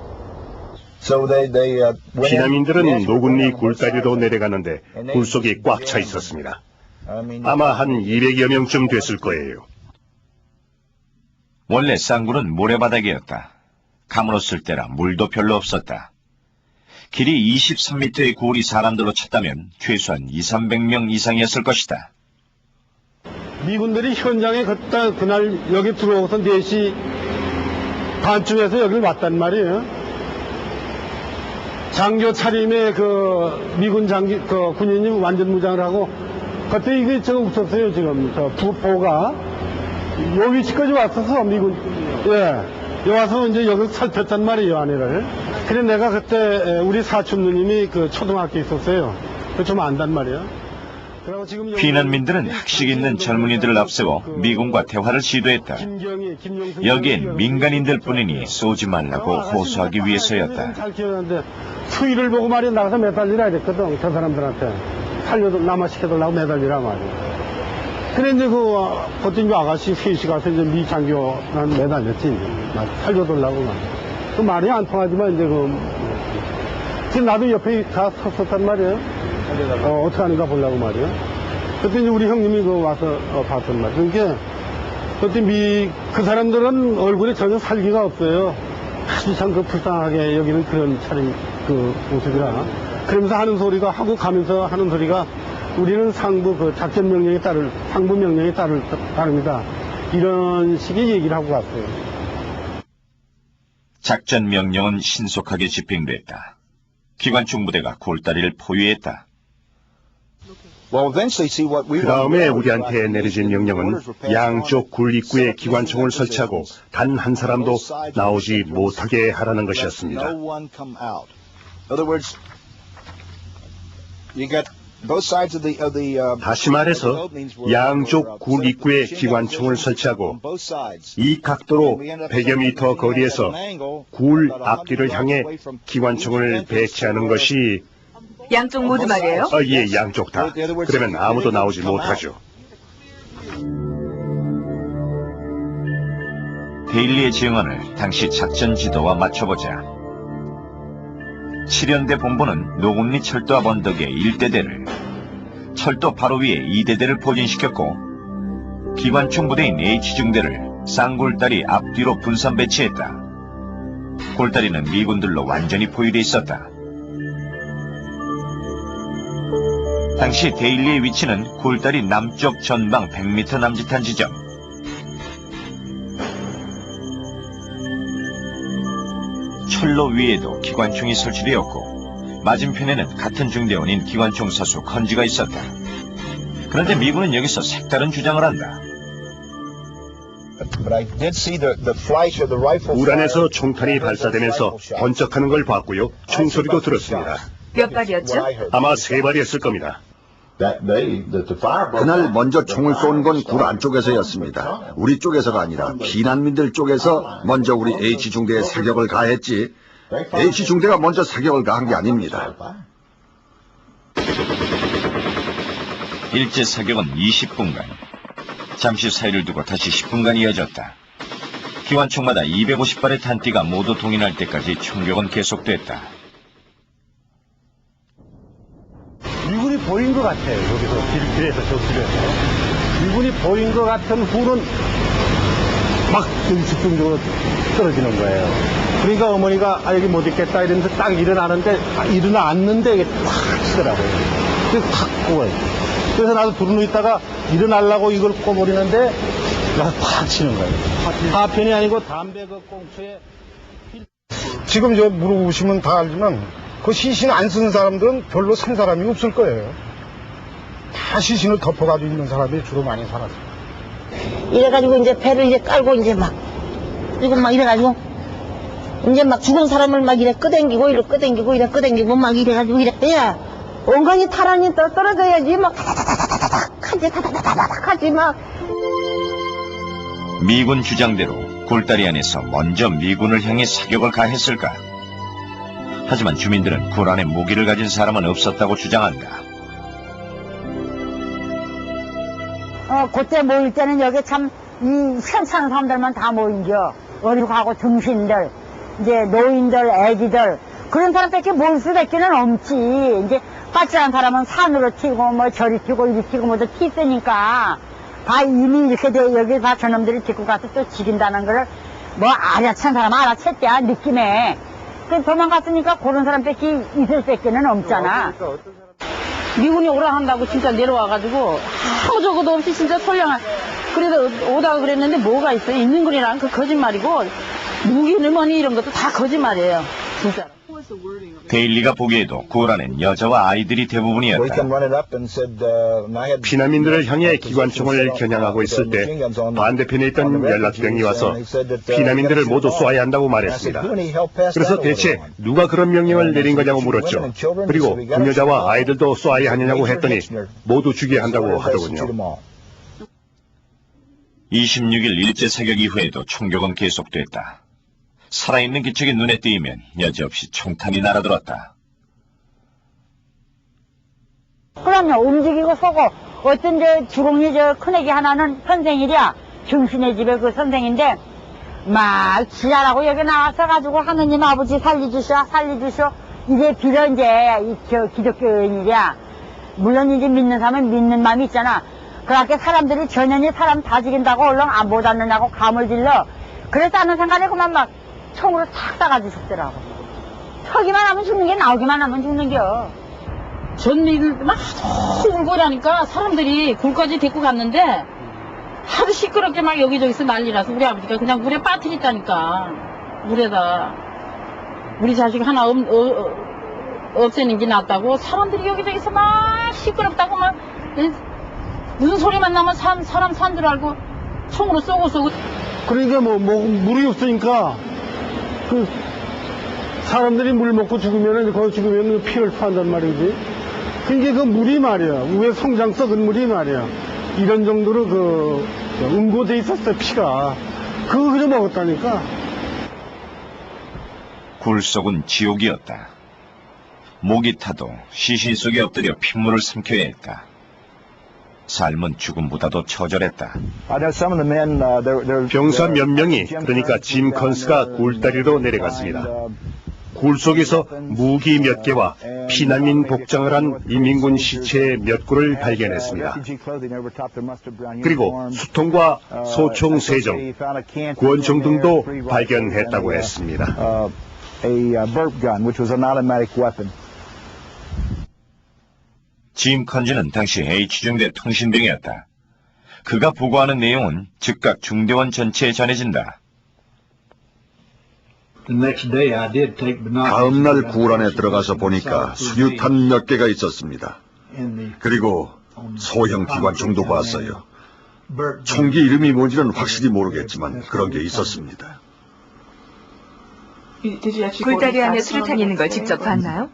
[SPEAKER 13] 피난민들은 노군리 굴다리로 내려가는데 굴속이 꽉 차 있었습니다. 아마 한 200여 명쯤 됐을 거예요.
[SPEAKER 1] 원래 쌍굴은 모래바닥이었다. 가물었을 때라 물도 별로 없었다. 길이 23m의 굴이 사람들로 찼다면 최소한 200~300명 이상이었을 것이다.
[SPEAKER 10] 미군들이 현장에 그날 여기 들어오고서 4시 반쯤에서 여기를 왔단 말이에요. 장교 차림에 그 미군 그 군인이 완전 무장을 하고 그때 이게 지금 없었어요. 지금 저 보가 요 위치까지 왔어서 미군 여기 와서 이제 여기 살폈단 말이에요, 안에를. 그래 내가 그때 우리 사촌 누님이 그 초등학교에 있었어요. 그 좀 안단 말이에요.
[SPEAKER 1] 피난민들은 학식 있는 젊은이들을 앞세워 미군과 대화를 시도했다. 여기엔 민간인들 뿐이니 쏘지 말라고 호소하기 위해서였다.
[SPEAKER 10] 수위를 보고 말이야 나가서 매달리라 이랬거든. 저 사람들한테 남아시켜달라고 매달리라 말이야. 그래 이제 그때 아가씨 셋이 가서 이제 미 장교한 매달렸지. 살려달라고 말이야. 그 말이 안 통하지만 이제 지금 나도 옆에 가 섰었단 말이에요. 어떻게 하는가 보려고 말이야. 그때 이제 우리 형님이 와서 봤단 말이야. 그러니까 그때 그 사람들은 얼굴에 전혀 살기가 없어요. 아주 참 불쌍하게 여기는 그런 차림 모습이라. 그러면서 하는 소리가 하고 가면서 하는 소리가 우리는 상부 작전 명령에 상부 명령에 따릅니다. 이런 식의 얘기를 하고 갔어요.
[SPEAKER 1] 작전 명령은 신속하게 집행됐다. 기관총 부대가 골다리를 포위했다.
[SPEAKER 13] 그 다음에 우리한테 내려진 명령은 양쪽 굴 입구에 기관총을 설치하고 단 한 사람도 나오지 못하게 하라는 것이었습니다. 다시 말해서 양쪽 굴 입구에 기관총을 설치하고 이 각도로 100여 미터 거리에서 굴 앞뒤를 향해 기관총을 배치하는 것이
[SPEAKER 19] 양쪽 모두 말이에요?
[SPEAKER 13] 예, 양쪽 다. 그러면 아무도 나오지 못하죠.
[SPEAKER 1] 데일리의 증언을 당시 작전 지도와 맞춰보자. 7연대 본부는 노군리 철도합 언덕의 1대대를, 철도 바로 위에 2대대를 포진시켰고 기관총 부대인 H중대를 쌍골다리 앞뒤로 분산 배치했다. 골다리는 미군들로 완전히 포위돼 있었다. 당시 데일리의 위치는 골다리 남쪽 전방 100m 남짓한 지점. 철로 위에도 기관총이 설치되었고 맞은편에는 같은 중대원인 기관총 사수 컨지가 있었다. 그런데 미군은 여기서 색다른 주장을 한다.
[SPEAKER 13] 우란에서 총탄이 발사되면서 번쩍하는 걸 봤고요. 총소리도 들었습니다.
[SPEAKER 19] 몇 발이었죠?
[SPEAKER 13] 아마 3발이었을 겁니다.
[SPEAKER 16] 그날 먼저 총을 쏜 건 굴 안쪽에서였습니다. 우리 쪽에서가 아니라 피난민들 쪽에서 먼저 우리 H중대에 사격을 가했지, H중대가 먼저 사격을 가한 게 아닙니다.
[SPEAKER 1] 일제 사격은 20분간, 잠시 사이를 두고 다시 10분간 이어졌다. 기관총마다 250발의 탄띠가 모두 동인할 때까지 총격은 계속됐다.
[SPEAKER 10] 미군이 보인 것 같아요. 여기서 길에서 저 길에서 미군이 보인 것 같은 후는 막 집중적으로 떨어지는 거예요. 그러니까 어머니가 여기 못 있겠다 이러면서 딱 일어나는데 일어났는데 이게 탁 치더라고요. 그래서 탁 꼽아요. 그래서 나도 두루 있다가 일어나려고 이걸 꼽아버리는데 나서 탁 치는 거예요. 파편이 아니고 담배 그 꽁초에
[SPEAKER 21] 지금 저 물어보시면 다 알지만 그 시신 안 쓰는 사람들은 별로 산 사람이 없을 거예요. 다 시신을 덮어가지고 있는 사람이 주로 많이 살았어요.
[SPEAKER 11] 이래가지고 이제 배를 이제 깔고 이제 막, 그리고 막 이래가지고, 이제 막 죽은 사람을 막 이래 끄댕기고, 이래 끄댕기고, 이래 끄댕기고, 막 이래가지고, 이래, 야, 온갖이 타란이 떨어져야지, 막, 하지, 하지, 막.
[SPEAKER 1] 미군 주장대로 골다리 안에서 먼저 미군을 향해 사격을 가했을까? 하지만 주민들은 굴 안에 무기를 가진 사람은 없었다고 주장한다.
[SPEAKER 11] 그때 모일 때는 여기 참, 시원찮은 사람들만 다 모인겨. 어리가고 등신들, 이제 노인들, 애기들, 그런 사람밖에 모일 수밖에는 없지. 이제 빠ጭ한 사람은 산으로 튀고, 뭐 저리 튀고, 이리 튀고, 뭐도 튀으니까. 다 이미 이렇게 돼, 여기 다 저놈들이 딛고 가서 또 죽인다는 거를, 뭐 알아챈 사람은 알아챘대야, 느낌에. 그 도망갔으니까 그런 사람밖에 있을 밖에는 없잖아.
[SPEAKER 12] 미군이 오라 한다고 진짜 내려와가지고 아무 적어도 없이 진짜 선량한, 그래도 오다가 그랬는데 뭐가 있어요? 있는 거리랑 그 거짓말이고, 무기는 뭐니 이런 것도 다 거짓말이에요, 진짜.
[SPEAKER 1] 데일리가 보기에도 굴 안엔 여자와 아이들이 대부분이었다.
[SPEAKER 13] 피난민들을 향해 기관총을 겨냥하고 있을 때 반대편에 있던 연락병이 와서 피난민들을 모두 쏘아야 한다고 말했습니다. 그래서 대체 누가 그런 명령을 내린 거냐고 물었죠. 그리고 그 여자와 아이들도 쏘아야 하느냐고 했더니 모두 죽여야 한다고 하더군요.
[SPEAKER 1] 26일 일제 사격 이후에도 총격은 계속됐다. 살아있는 기척이 눈에 띄면 여지없이 총탄이 날아들었다.
[SPEAKER 11] 그럼요, 움직이고 쏘고, 어떤 주공이 큰애기 하나는 선생이랴, 중신의 집에 그 선생인데, 막 지하라고 여기 나와서가지고 하느님 아버지 살려주시오, 살려주시오. 이제 빌어 이제, 기독교인이랴. 물론 이제 믿는 사람은 믿는 마음이 있잖아. 그렇게 사람들이 전현이 사람 다 죽인다고 얼른 안 보았느냐고 감을 질러. 그래서 하는 생각에 그만 막 총으로 탁 쏴가지고 죽더라고. 서기만 하면 죽는 게 나오기만 하면 죽는겨.
[SPEAKER 12] 전미를 막 울고 그러니까 사람들이 굴까지 데리고 갔는데 하도 시끄럽게 막 여기저기서 난리라서 우리 아버지가 그냥 물에 빠뜨렸다니까. 물에다. 우리 자식 하나 없애는 게 낫다고 사람들이 여기저기서 막 시끄럽다고 막 무슨 소리만 나면 사람 산 줄 알고 총으로 쏘고.
[SPEAKER 10] 그러니까 물이 없으니까 그 사람들이 물 먹고 죽으면은 거기 죽으면 피를 토한단 말이지. 그러니까 그 물이 말이야, 위에 성장 썩은 물이 말이야, 이런 정도로 그 응고돼 있었어, 피가. 그거 그래 먹었다니까.
[SPEAKER 1] 굴 속은 지옥이었다. 목이 타도 시신 속에 엎드려 핏물을 삼켜야 했다. 삶은 죽음보다도 처절했다.
[SPEAKER 13] 병사 몇 명이, 그러니까 짐 컨스가 굴다리로 내려갔습니다. 굴 속에서 무기 몇 개와 피난민 복장을 한 인민군 시체 몇 구를 발견했습니다. 그리고 수통과 소총 3정, 구원총 등도 발견했다고 했습니다.
[SPEAKER 1] 짐 컨즈는 당시 H중대 통신병이었다. 그가 보고하는 내용은 즉각 중대원 전체에 전해진다.
[SPEAKER 16] 다음날 굴 안에 들어가서 보니까 수류탄 몇 개가 있었습니다. 그리고 소형 기관총도 봤어요. 총기 이름이 뭔지는 확실히 모르겠지만 그런 게 있었습니다.
[SPEAKER 19] 굴다리 안에 수류탄이 있는 걸 직접 봤나요?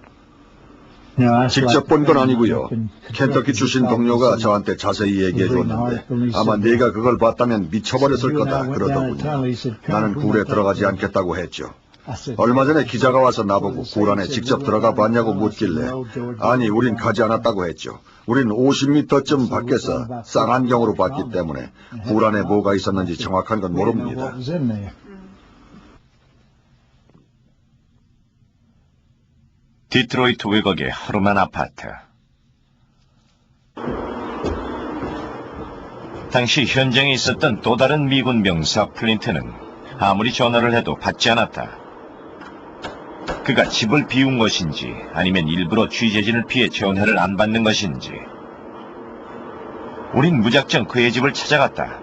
[SPEAKER 16] 직접 본 건 아니고요. 켄터키 출신 동료가 저한테 자세히 얘기해 줬는데 아마 네가 그걸 봤다면 미쳐버렸을 거다 그러더군요. 나는 굴에 들어가지 않겠다고 했죠. 얼마 전에 기자가 와서 나보고 굴 안에 직접 들어가 봤냐고 묻길래 아니 우린 가지 않았다고 했죠. 우린 50m쯤 밖에서 쌍안경으로 봤기 때문에 굴 안에 뭐가 있었는지 정확한 건 모릅니다.
[SPEAKER 1] 디트로이트 외곽의 허름한 아파트. 당시 현장에 있었던 또 다른 미군 병사 플린트는 아무리 전화를 해도 받지 않았다. 그가 집을 비운 것인지 아니면 일부러 취재진을 피해 전화를 안 받는 것인지. 우린 무작정 그의 집을 찾아갔다.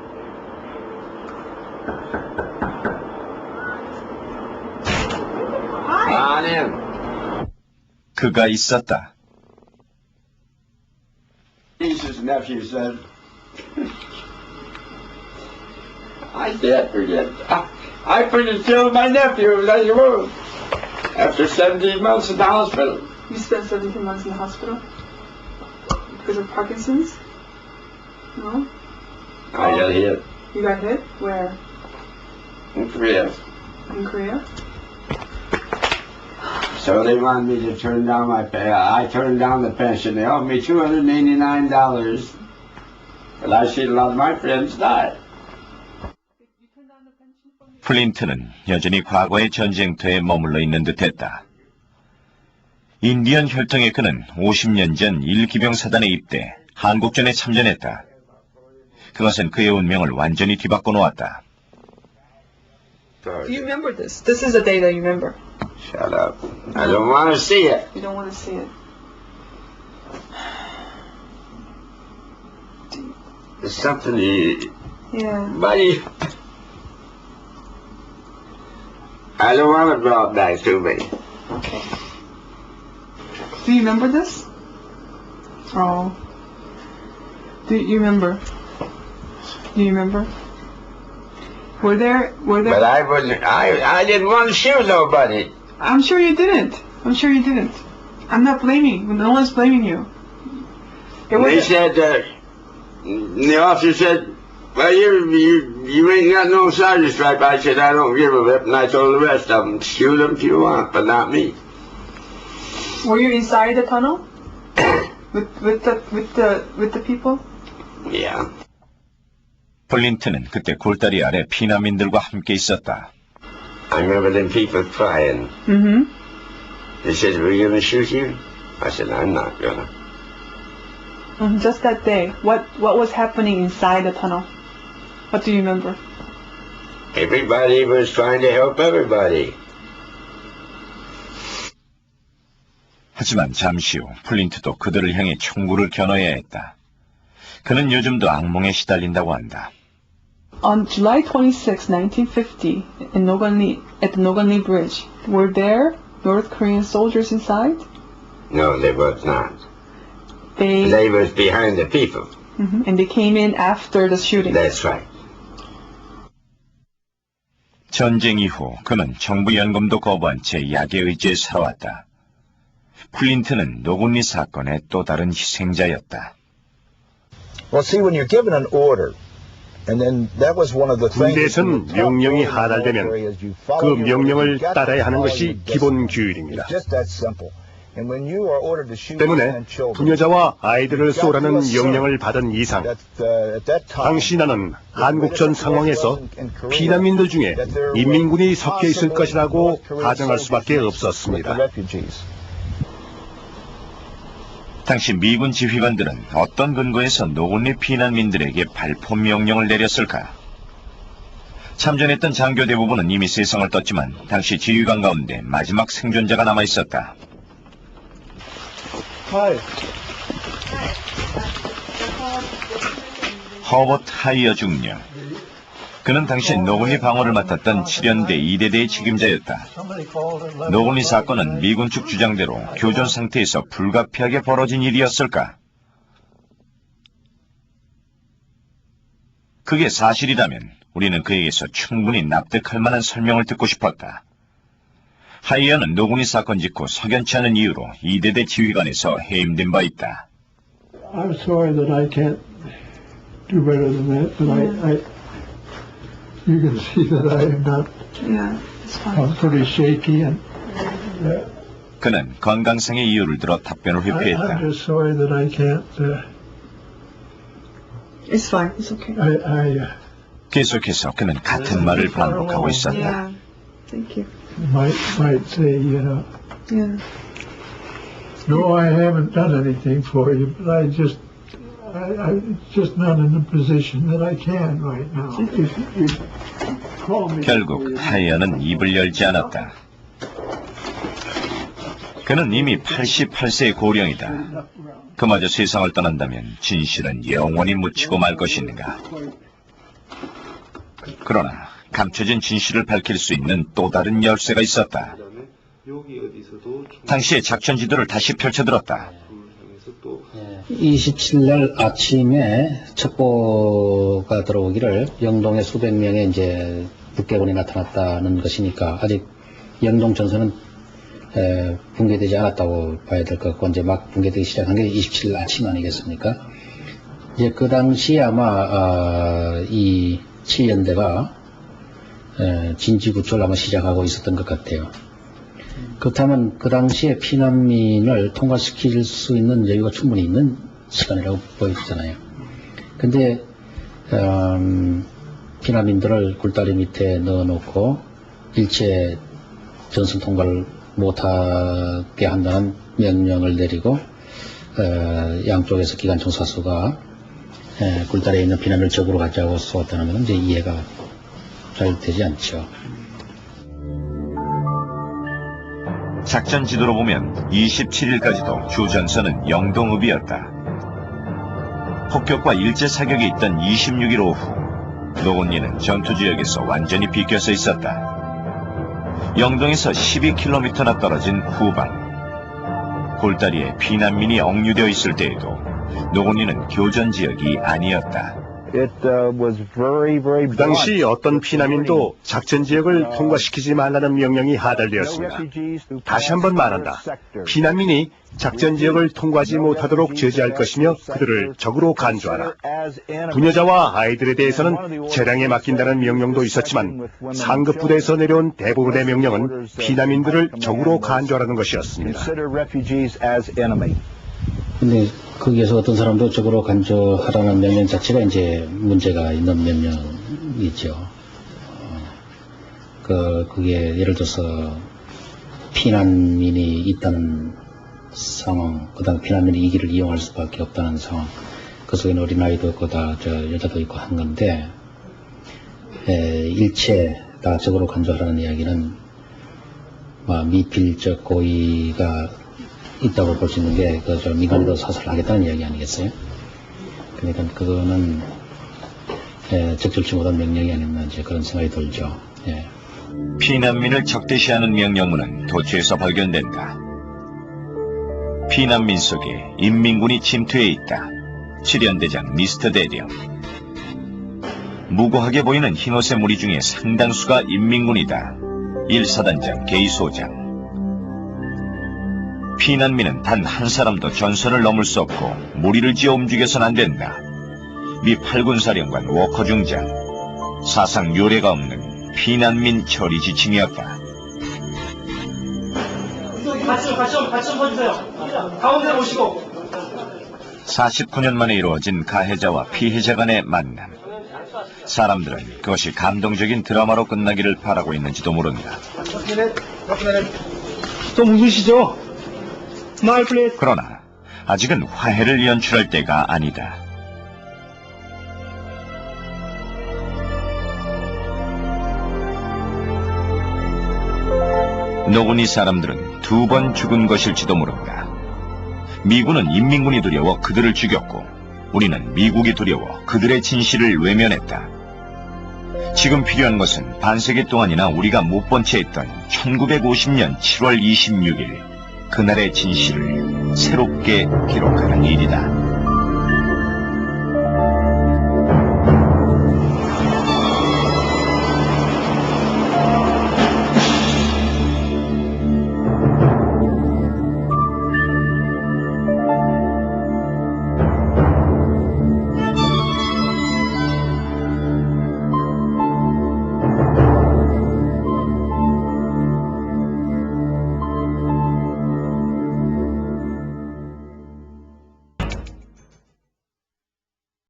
[SPEAKER 1] 그가 있었다.
[SPEAKER 4] His nephew said, I can't forget. I pretty killed my nephew in the room after 17 months in the hospital.
[SPEAKER 22] You spent 17 months in the hospital? Because of Parkinson's? No?
[SPEAKER 4] I got hit
[SPEAKER 22] You got hit? Where?
[SPEAKER 4] in Korea.
[SPEAKER 22] In Korea?
[SPEAKER 4] So they wanted me to turn down my pay. I turned down the pension. They offered me $289. But I seen a lot of my friends die.
[SPEAKER 1] 플린트는 여전히 과거의 전쟁터에 머물러 있는 듯했다. 인디언 혈통의 그는 50년 전 1기병사단에 입대, 한국전에 참전했다. 그것은 그의 운명을 완전히 뒤바꿔 놓았다.
[SPEAKER 22] You remember this. This is a day that you remember.
[SPEAKER 4] Shut up. I don't want to see it.
[SPEAKER 22] You don't want to see it.
[SPEAKER 4] There's something you...
[SPEAKER 22] Yeah.
[SPEAKER 4] Buddy... I don't want it brought back to me.
[SPEAKER 22] Okay. Do you remember this? Oh. Do you remember? Do you remember? Were there...
[SPEAKER 4] But I wouldn't... I didn't want to shoot nobody.
[SPEAKER 22] I'm sure you didn't. I'm sure you didn't. I'm not blaming. No one's blaming you.
[SPEAKER 4] They said, the officer said, well, you ain't got no sergeant stripe. I said, I don't give a rip. And I told the rest of them, shoot them if you want, but not me.
[SPEAKER 22] Were you inside the tunnel? with the people?
[SPEAKER 4] Yeah.
[SPEAKER 1] 플린트는 그때 굴다리 아래 피난민들과 함께 있었다.
[SPEAKER 4] I remember them people crying.
[SPEAKER 22] Mm-hmm.
[SPEAKER 4] They said, we're going to shoot you? I said, I'm not going to.
[SPEAKER 22] Just that day, what was happening inside the tunnel? What do you remember?
[SPEAKER 4] Everybody was trying to help everybody.
[SPEAKER 1] 하지만 잠시 후 플린트도 그들을 향해 총구를 겨눠야 했다. 그는 요즘도 악몽에 시달린다고 한다.
[SPEAKER 22] On July 26, 1950, in at the Noganli Bridge, were there North Korean soldiers inside?
[SPEAKER 4] No, they was not.
[SPEAKER 22] They
[SPEAKER 4] was behind the people.
[SPEAKER 22] Mm-hmm. And they came in after the shooting.
[SPEAKER 4] That's right.
[SPEAKER 1] 전쟁 이후 그는 정부 연금도 거부한 채 약에 의지해 살아왔다. 플린트는 노군리 사건의 또 다른 희생자였다.
[SPEAKER 23] Well, see, when you're given an order, and then that was one of the things.
[SPEAKER 13] 군대에선 명령이 하달되면 그 명령을 따라야 하는 것이 기본 규율입니다.
[SPEAKER 23] It's just that simple.
[SPEAKER 13] 때문에 부녀자와 아이들을 쏘라는 명령을 받은 이상 당시 나는 한국전 상황에서 피난민들 중에 인민군이 섞여 있을 것이라고 가정할 수밖에 없었습니다.
[SPEAKER 1] 당시 미군 지휘관들은 어떤 근거에서 노곤리 피난민들에게 발포 명령을 내렸을까? 참전했던 장교 대부분은 이미 세상을 떴지만 당시 지휘관 가운데 마지막 생존자가 남아있었다. 허버트 하이어 중령. 그는 당시 노곤리 방어를 맡았던 7연대 2대대의 책임자였다. 노곤리 사건은 미군 측 주장대로 교전 상태에서 불가피하게 벌어진 일이었을까? 그게 사실이라면 우리는 그에게서 충분히 납득할 만한 설명을 듣고 싶었다. 하이어는 노곤리 사건 직후 석연치 않은 이유로 2대대 지휘관에서 해임된 바 있다.
[SPEAKER 18] I'm sorry that I can't do better than that, but you can see that I am not. I'm pretty shaky and.
[SPEAKER 1] 그는 건강상의 이유를 들어 답변을 회피했다.
[SPEAKER 18] I'm just sorry that I can't.
[SPEAKER 22] It's fine. It's okay.
[SPEAKER 1] 계속해서 그는 같은 말을 반복하고 있었다.
[SPEAKER 22] Yeah. Thank you.
[SPEAKER 18] Might say,
[SPEAKER 22] Yeah.
[SPEAKER 18] no, I haven't done anything for you, but I'm just not in the position that I can right now. If you call me.
[SPEAKER 1] 결국 하이어는 입을 열지 않았다. 그는 이미 88세의 고령이다. 그마저 세상을 떠난다면 진실은 영원히 묻히고 말 것인가. 그러나 감춰진 진실을 밝힐 수 있는 또 다른 열쇠가 있었다. 당시의 작전 지도를 다시 펼쳐들었다.
[SPEAKER 20] 27일 아침에 첩보가 들어오기를 영동에 수백 명의 이제 북괴군이 나타났다는 것이니까 아직 영동 전선은 붕괴되지 않았다고 봐야 될 것 같고 이제 막 붕괴되기 시작한 게 27일 아침 아니겠습니까? 이제 그 당시에 아마 이 7연대가 진지구출을 아마 시작하고 있었던 것 같아요. 그렇다면 그 당시에 피난민을 통과시킬 수 있는 여유가 충분히 있는 시간이라고 보여지잖아요. 근데 피난민들을 굴다리 밑에 넣어놓고 일체 전선 통과를 못하게 한다는 명령을 내리고 양쪽에서 기관총 사수가 굴다리에 있는 피난민을 적으로 가져가고 쏘았다는 건 이제 이해가 잘 되지 않죠.
[SPEAKER 1] 작전 지도로 보면 27일까지도 주 전선은 영동읍이었다. 폭격과 일제 사격이 있던 26일 오후 노곤리는 전투 지역에서 완전히 비껴서 있었다. 영동에서 12km나 떨어진 후방 골다리에 피난민이 억류되어 있을 때에도 노곤리는 교전 지역이 아니었다.
[SPEAKER 13] 그 당시 어떤 피난민도 작전 지역을 통과시키지 말라는 명령이 하달되었습니다. 다시 한번 말한다. 피난민이 작전 지역을 통과하지 못하도록 제지할 것이며 그들을 적으로 간주하라. 부녀자와 아이들에 대해서는 재량에 맡긴다는 명령도 있었지만 상급 부대에서 내려온 대부분의 명령은 피난민들을 적으로 간주하라는 것이었습니다.
[SPEAKER 20] 근데 거기에서 어떤 사람도 적으로 간주하라는 명령 자체가 이제 문제가 있는 명령이죠. 그게 예를 들어서 피난민이 있다는 상황, 그 다음에 피난민이 이 길을 이용할 수밖에 없다는 상황, 그 속에는 어린아이도 있고 여자도 있고 한 건데, 일체 다 적으로 간주하라는 이야기는 미필적 고의가 있다고 볼 수 있는 게 민간인도 사살하겠다는 이야기 아니겠어요? 그러니까 그거는 적절치 못한 명령이 아니면 이제 그런 생각이 들죠. 예.
[SPEAKER 1] 피난민을 적대시하는 명령문은 도처에서 발견된다. 피난민 속에 인민군이 침투해 있다. 7연대장 미스터 대령. 무고하게 보이는 흰옷의 무리 중에 상당수가 인민군이다. 1사단장 게이소장. 피난민은 단 한 사람도 전선을 넘을 수 없고 무리를 지어 움직여서는 안 된다. 미 8군 사령관 워커 중장. 사상 유례가 없는 피난민 처리 지침이었다.
[SPEAKER 5] 같이 좀 봐주세요. 가운데 오시고.
[SPEAKER 1] 49년 만에 이루어진 가해자와 피해자 간의 만남. 사람들은 그것이 감동적인 드라마로 끝나기를 바라고 있는지도 모른다.
[SPEAKER 5] 좀 웃으시죠?
[SPEAKER 1] 그러나 아직은 화해를 연출할 때가 아니다. 노구니 사람들은 2번 죽은 것일지도 모른다. 미군은 인민군이 두려워 그들을 죽였고 우리는 미국이 두려워 그들의 진실을 외면했다. 지금 필요한 것은 반세기 동안이나 우리가 못 본 채 했던 1950년 7월 26일 그날의 진실을 새롭게 기록하는 일이다.